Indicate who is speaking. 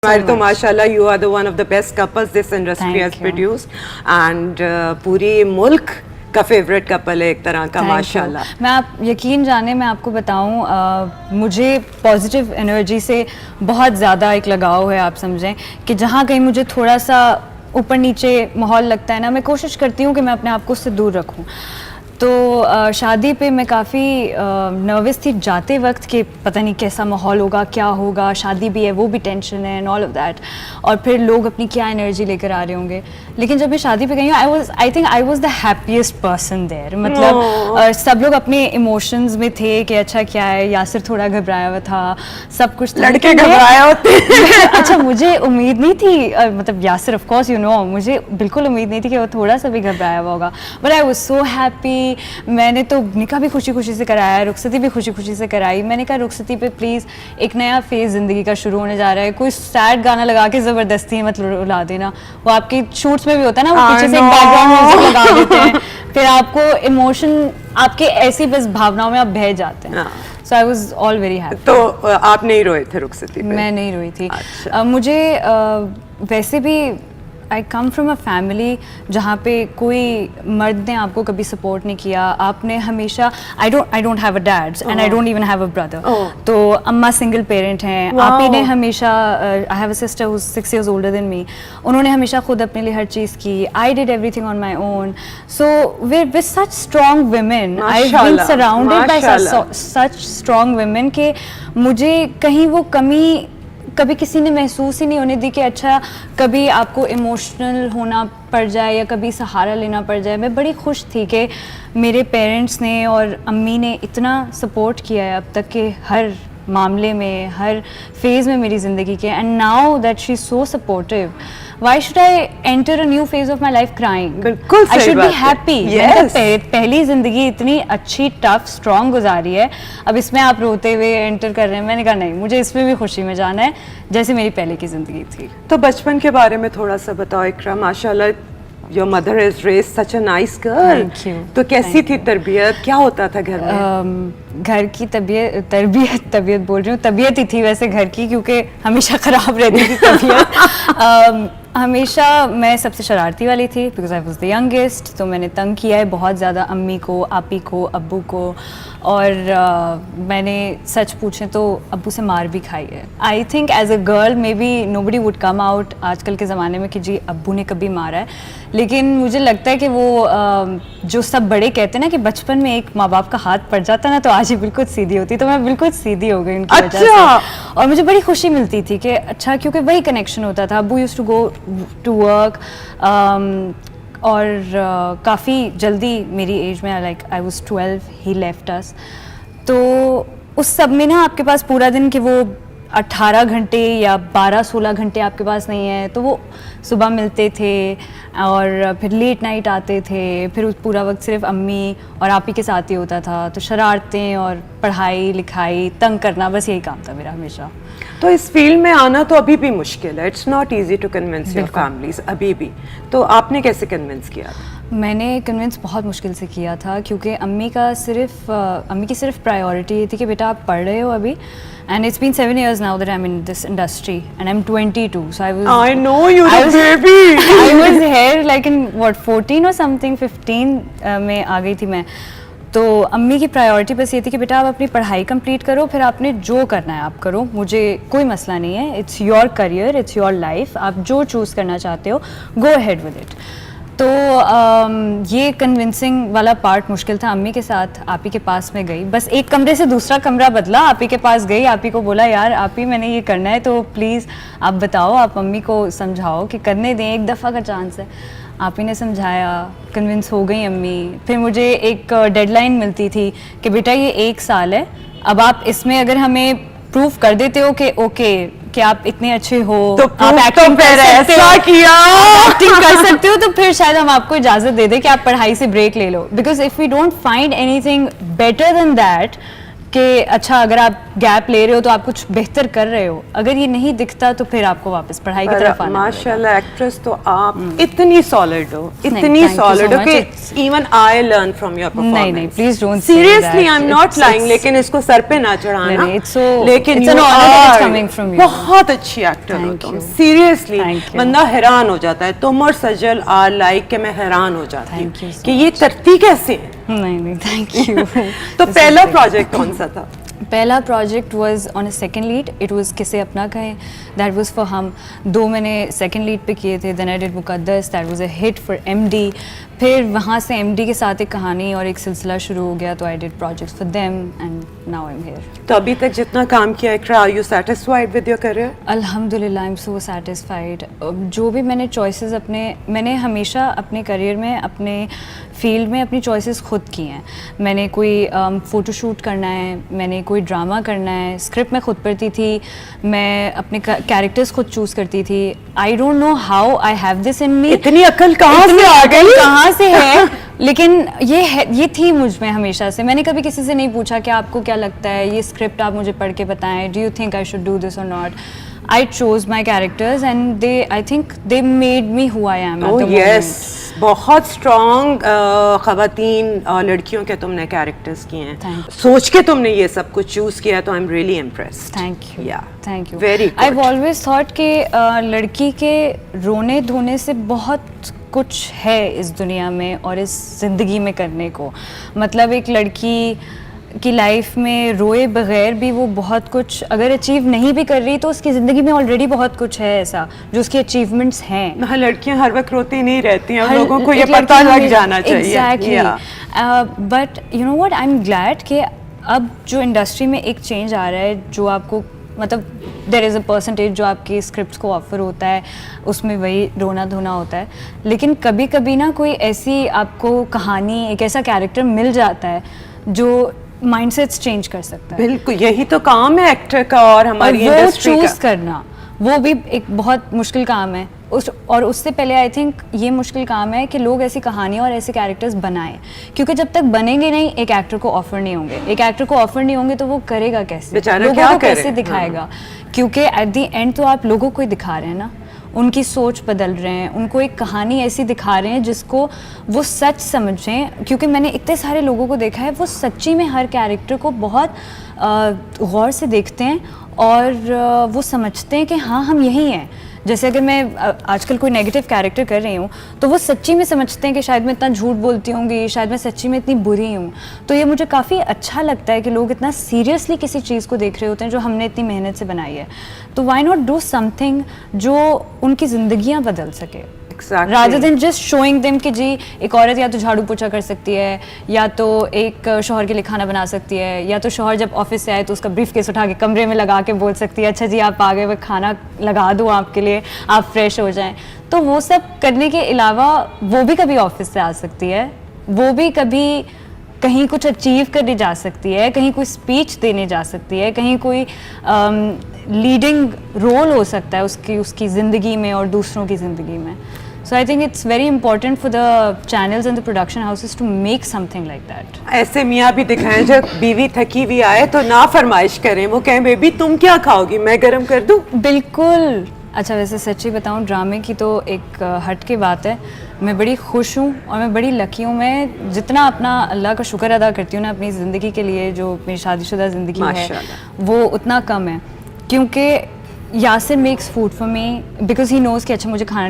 Speaker 1: हमारे तो माशाल्लाह you are the one of the best couples this industry has produced and पूरी मुल्क का फेवरेट कपल है एक तरह का माशाल्लाह।
Speaker 2: मैं आप यकीन जाने मैं आपको बताऊं मुझे पॉजिटिव एनर्जी से बहुत ज़्यादा एक लगाव है। आप समझें कि जहाँ कहीं मुझे थोड़ा सा ऊपर नीचे माहौल लगता है ना, मैं कोशिश करती हूँ कि मैं अपने आप को उससे दूर रखूँ। तो शादी पे मैं काफ़ी नर्वस थी जाते वक्त कि पता नहीं कैसा माहौल होगा, क्या होगा, शादी भी है, वो भी टेंशन है एंड ऑल ऑफ दैट, और फिर लोग अपनी क्या एनर्जी लेकर आ रहे होंगे। लेकिन जब मैं शादी पे गई हूँ I think I was the happiest person there. मतलब सब लोग अपने इमोशंस में थे कि अच्छा क्या है, यासिर थोड़ा घबराया हुआ था, सब कुछ
Speaker 1: लड़के घबराए होते
Speaker 2: अच्छा मुझे उम्मीद नहीं थी, मतलब Yasir of course you know, मुझे बिल्कुल उम्मीद नहीं थी कि वो थोड़ा सा भी घबराया हुआ होगा, but I was so happy. मैंने तो निकाह भी खुशी खुशी से कराया, रुखसती भी खुशी खुशी से कराई। मैंने कहा रुखसती पे प्लीज़ एक नया फेज़ ज़िंदगी का शुरू होने जा रहा है, कोई सैड गाना लगा के ज़बरदस्ती मतलब रुला देना, वो आपकी शूट्स में भी होता है ना, वो पीछे से एक बैकग्राउंड म्यूजिक लगा देते हैं, फिर आपको इमोशन आपके ऐसी बस भावनाओं में आप बह जाते हैं। So I was all very happy.
Speaker 1: तो आप नहीं रोए थे रुखसती पे?
Speaker 2: मैं नहीं रोई थी।
Speaker 1: अच्छा।
Speaker 2: मुझे वैसे भी आई कम फ्रॉम अ फैमिली जहाँ पे कोई मर्द ने आपको कभी सपोर्ट नहीं किया। आपने हमेशा I don't have a dad and I don't even have a brother. तो अम्मा सिंगल पेरेंट हैं। आप ही ने हमेशा I have a sister who is 6 years older than me। उन्होंने हमेशा खुद अपने लिए हर चीज़ की। I did everything on my own. So with such strong women, I have been surrounded by such strong women कि मुझे कहीं वो कमी कभी किसी ने महसूस ही नहीं होने दी कि अच्छा कभी आपको इमोशनल होना पड़ जाए या कभी सहारा लेना पड़ जाए। मैं बड़ी खुश थी कि मेरे पेरेंट्स ने और अम्मी ने इतना सपोर्ट किया है अब तक के हर मामले में, हर फेज़ में मेरी ज़िंदगी के। And now that she is so supportive, why should I enter a new phase of my life crying?
Speaker 1: बिल्कुल
Speaker 2: आई शुड बी हैप्पी। पहली ज़िंदगी इतनी अच्छी टफ स्ट्रॉन्ग गुजारी है, अब इसमें आप रोते हुए एंटर कर रहे हैं। मैंने कहा नहीं, मुझे इसमें भी खुशी में जाना है जैसे मेरी पहले की ज़िंदगी थी।
Speaker 1: तो बचपन के बारे में थोड़ा सा बताओ इकरा। माशाल्लाह your mother has raised such a nice girl.
Speaker 2: Thank you.
Speaker 1: तो कैसी थी तरबियत, क्या होता था घर में?
Speaker 2: घर की तबीयत बोल रही हूँ, तबीयत ही थी वैसे घर की, क्योंकि हमेशा ख़राब रहती थी तबीयत। हमेशा मैं सबसे शरारती वाली थी because I was the youngest. तो मैंने तंग किया है बहुत ज़्यादा अम्मी को, आपी को, अब्बू को, और मैंने सच पूछें तो अब्बू से मार भी खाई है। I think as a girl maybe nobody would come out आजकल के ज़माने में कि जी अब्बू ने कभी मारा है, लेकिन मुझे लगता है कि वो जो सब बड़े कहते हैं ना कि बचपन में एक माँ बाप का हाथ पड़ जाता ना तो आज ही बिल्कुल सीधी होती, तो मैं बिल्कुल सीधी हो गई उनकी वजह से। और मुझे बड़ी खुशी मिलती थी कि अच्छा, क्योंकि वही कनेक्शन होता था। अब्बू used to go to work और काफ़ी जल्दी मेरी एज में, लाइक आई वाज 12 ही लेफ्ट अस। तो उस सब में ना आपके पास पूरा दिन कि वो 18 घंटे या 12-16 घंटे आपके पास नहीं है, तो वो सुबह मिलते थे और फिर लेट नाइट आते थे, फिर उस पूरा वक्त सिर्फ अम्मी और आप ही के साथ ही होता था। तो शरारतें और पढ़ाई लिखाई, तंग करना, बस यही काम था मेरा हमेशा।
Speaker 1: तो इस फील्ड में आना तो अभी भी मुश्किल है, it's not easy to convince your families अभी भी। तो आपने कैसे कन्विंस किया?
Speaker 2: मैंने कन्विंस बहुत मुश्किल से किया था, क्योंकि अम्मी की सिर्फ प्रायोरिटी ये थी कि बेटा आप पढ़ रहे हो अभी, and it's been 7 years now that I'm in this industry and I'm 22, so I know you're a baby. I was here like in what 14 or something, 15 में आ गई थी मैं। तो अम्मी की प्रायोरिटी बस ये थी कि बेटा आप अपनी पढ़ाई कंप्लीट करो, फिर आपने जो करना है आप करो, मुझे कोई मसला नहीं है, it's your career, it's your life, आप जो चूज़ करना चाहते हो गो अहेड विद इट। तो ये कन्विंसिंग वाला पार्ट मुश्किल था। अम्मी के साथ आप ही के पास में गई, बस एक कमरे से दूसरा कमरा बदला, आप ही के पास गई, आप ही को बोला यार आप ही मैंने ये करना है तो प्लीज़ आप बताओ, आप मम्मी को समझाओ कि करने दें, एक दफ़ा का चांस है। आप ही ने समझाया, कन्विंस हो गई अम्मी। फिर मुझे एक डेडलाइन मिलती थी कि बेटा ये 1 साल है, अब आप इसमें अगर हमें प्रूफ कर देते हो कि ओके कि आप इतने अच्छे हो,
Speaker 1: तो
Speaker 2: आप एक्टिंग कर सकते हो, एक्टिंग कर सकते हो, तो फिर शायद हम आपको इजाज़त दे दें कि आप पढ़ाई से ब्रेक ले लो। Because if we don't find anything better than that कि अच्छा अगर आप गैप ले रहे हो तो आप कुछ बेहतर कर रहे हो, अगर ये नहीं दिखता तो फिर आपको वापस पढ़ाई की तरफ आना
Speaker 1: माशाल्लाह एक्ट्रेस तो आप इतनी सॉलिड हो, इतनी
Speaker 2: thank you
Speaker 1: सॉलिड
Speaker 2: so
Speaker 1: हो
Speaker 2: much.
Speaker 1: कि even I learn from your performance.
Speaker 2: नहीं, please don't say
Speaker 1: seriously
Speaker 2: that.
Speaker 1: I am not
Speaker 2: It's-
Speaker 1: lying, लेकिन इसको सर पे ना चढ़ाना।
Speaker 2: नहीं, it's so-
Speaker 1: लेकिन
Speaker 2: it's an
Speaker 1: you
Speaker 2: honor that it's
Speaker 1: are
Speaker 2: coming from you.
Speaker 1: बहुत अच्छी एक्टर हो
Speaker 2: Thank
Speaker 1: तुम,
Speaker 2: you.
Speaker 1: Seriously
Speaker 2: Thank you.
Speaker 1: बंदा हैरान हो जाता है। तुम और सजल आर लाइक के मैं हैरान हो जाती
Speaker 2: Thank you
Speaker 1: हूँ
Speaker 2: so
Speaker 1: कि ये करती कैसे है।
Speaker 2: नहीं, थैंक यू।
Speaker 1: तो पहला प्रोजेक्ट कौन सा था?
Speaker 2: पहला project was on a second lead, it was किसे अपना कहें, दैट वाज फॉर हम। 2 मैंने सेकंड लीड पे किए थे, then I did Muqaddas, that was a hit for MD. फिर वहाँ से एमडी के साथ एक कहानी और एक सिलसिला शुरू हो गया, तो I did projects for them and now I am here.
Speaker 1: तो अभी तक जितना काम किया है, are you satisfied with your career?
Speaker 2: अल्हम्दुलिल्लाह आई एम सो सैटिस्फाइड। जो भी मैंने चॉइसेस मैंने हमेशा अपने करियर में, अपने फील्ड में अपनी चॉइसेस खुद की हैं। मैंने कोई फ़ोटोशूट करना है, मैंने कोई ड्रामा करना है, स्क्रिप्ट मैं खुद पढ़ती थी, मैं अपने कैरेक्टर्स खुद चूज़ करती थी। I don't know how I have this in me.
Speaker 1: इतनी अक्ल कहाँ से आ गई?
Speaker 2: कहाँ से है लेकिन ये थी मुझ में हमेशा से। मैंने कभी किसी से नहीं पूछा कि आपको क्या लगता है, ये स्क्रिप्ट आप मुझे पढ़ के बताएं, do you think I should do this और not. I chose my characters and I think they made me who I am at the
Speaker 1: yes.
Speaker 2: moment.
Speaker 1: बहुत स्ट्रॉन्ग खवातीन लड़कियों के तुमने कैरेक्टर्स किए हैं।
Speaker 2: Thank you.
Speaker 1: सोच के तुमने ये सब कुछ चूज किया, तो I am really impressed.
Speaker 2: Thank you.
Speaker 1: Yeah.
Speaker 2: Thank you.
Speaker 1: Very good.
Speaker 2: I've always thought कि लड़की के रोने धोने से बहुत कुछ है इस दुनिया में और इस ज़िंदगी में करने को। मतलब एक लड़की की लाइफ में रोए बगैर भी वो बहुत कुछ अगर अचीव नहीं भी कर रही, तो उसकी ज़िंदगी में ऑलरेडी बहुत कुछ है ऐसा जो उसकी अचीवमेंट्स हैं।
Speaker 1: हाँ, लड़कियां हर वक्त रोती नहीं रहती हैं,
Speaker 2: हर
Speaker 1: लोगों को ये
Speaker 2: एक
Speaker 1: पता
Speaker 2: लड़की
Speaker 1: लग जाना चाहिए।
Speaker 2: Exactly. But you know what, I am glad कि अब जो इंडस्ट्री में एक चेंज आ रहा है, जो आपको मतलब देयर इज़ अ परसेंटेज जो आपकी स्क्रिप्ट्स को ऑफर होता है, उसमें वही रोना धोना होता है। लेकिन कभी कभी ना कोई ऐसी आपको कहानी, एक ऐसा कैरेक्टर मिल जाता है जो माइंडसेट्स चेंज कर सकता है।
Speaker 1: बिल्कुल, यही तो काम है एक्टर का और हमारी इंडस्ट्री का।
Speaker 2: चूज करना वो भी एक बहुत मुश्किल काम है। और उससे पहले आई थिंक ये मुश्किल काम है कि लोग ऐसी कहानियाँ और ऐसे कैरेक्टर्स बनाएं, क्योंकि जब तक बनेंगे नहीं, एक एक्टर को ऑफर नहीं होंगे। एक एक्टर को ऑफर नहीं होंगे तो वो करेगा कैसे,
Speaker 1: बेचारा
Speaker 2: लोगों
Speaker 1: क्या
Speaker 2: को
Speaker 1: करे?
Speaker 2: कैसे दिखाएगा? क्योंकि एट द एंड तो आप लोगों को ही दिखा रहे हैं ना, उनकी सोच बदल रहे हैं, उनको एक कहानी ऐसी दिखा रहे हैं जिसको वो सच समझें। क्योंकि मैंने इतने सारे लोगों को देखा है, वो सच्ची में हर कैरेक्टर को बहुत गौर से देखते हैं और वो समझते हैं कि हाँ हम यही हैं। जैसे अगर मैं आजकल कोई नेगेटिव कैरेक्टर कर रही हूँ, तो वो सच्ची में समझते हैं कि शायद मैं इतना झूठ बोलती होंगी, शायद मैं सच्ची में इतनी बुरी हूँ। तो ये मुझे काफ़ी अच्छा लगता है कि लोग इतना सीरियसली किसी चीज़ को देख रहे होते हैं जो हमने इतनी मेहनत से बनाई है। तो व्हाई नॉट डू समथिंग जो उनकी ज़िंदगियाँ बदल सके, rather than just showing them कि जी एक औरत या तो झाड़ू पोछा कर सकती है, या तो एक शौहर के लिए खाना बना सकती है, या तो शौहर जब ऑफिस से आए तो उसका ब्रीफकेस उठा के कमरे में लगा के बोल सकती है अच्छा जी आप आ गए, मैं खाना लगा दूँ आपके लिए, आप फ्रेश हो जाएं। तो वो सब करने के अलावा वो भी कभी ऑफिस से आ सकती है, वो भी कभी कहीं कुछ अचीव करने जा सकती है, कहीं कोई स्पीच देने जा सकती है, कहीं कोई लीडिंग रोल हो सकता है उसकी ज़िंदगी में और दूसरों की ज़िंदगी में। So I think it's very important for the channels and the production houses to make something like that.
Speaker 1: ऐसे मियाँ भी दिखाएं जब बीवी थकी हुई आए तो ना फरमाइश करें, वो कहें बेबी तुम क्या खाओगी, मैं गरम कर दूं?
Speaker 2: बिल्कुल। अच्छा वैसे सच्ची बताऊं, ड्रामे की तो एक हट के बात है। मैं बड़ी खुश हूँ और मैं बड़ी लकी हूँ। मैं जितना अपना अल्लाह का शुक्र अदा करती हूँ ना अपनी ज़िंदगी के लिए, जो मेरी शादीशुदा ज़िंदगी है, वो उतना कम है। क्योंकि Yasir makes food for me because he knows कि अच्छा मुझे खाना